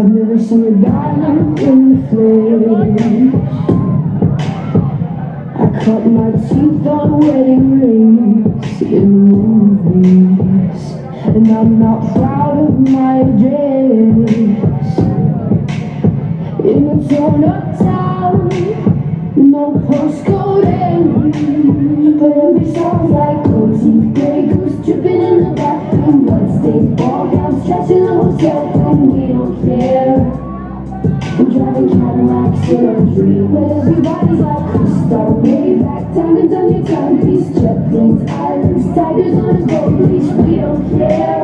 I've never seen a diamond in the flesh. I cut my teeth on wedding rings in movies, and I'm not proud of my address. In a torn-up town, no postcode entry, but every song's like gold teeth, grey goose dripping in the bathroom, bloodstains, ball gowns, trash in the hotel room. We don't care. We're driving Cadillacs in our dream, but everybody's like crystal, Maybach, diamonds on your timepiece, jet planes, islands, tigers on a gold leash. We don't care.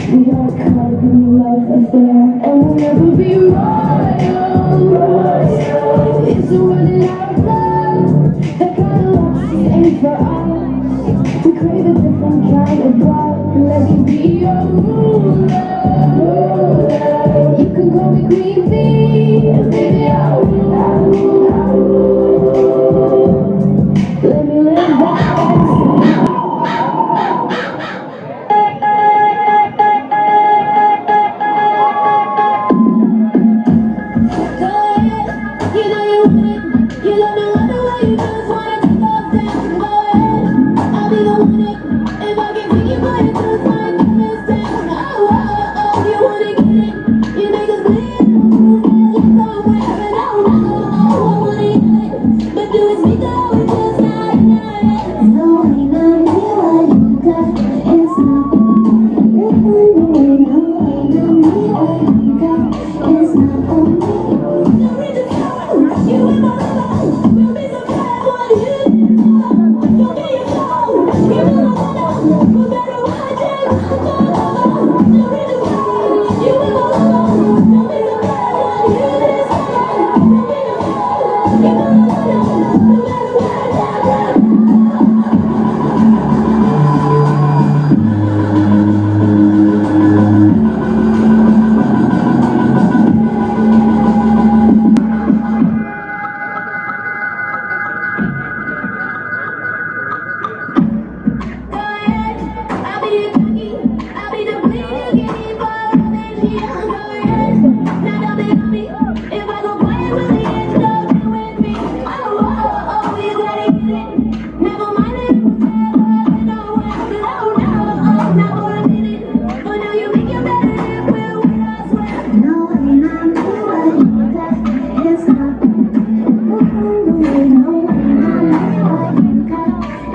We are caught up in your life affair, and we'll never be royal. It's running out of love. That kind of love just ain't for us. We crave a different kind of blood. Let me be your ruler. You can call me Queen Bee, and baby I'll rule. Let me live that fantasy.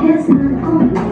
It's not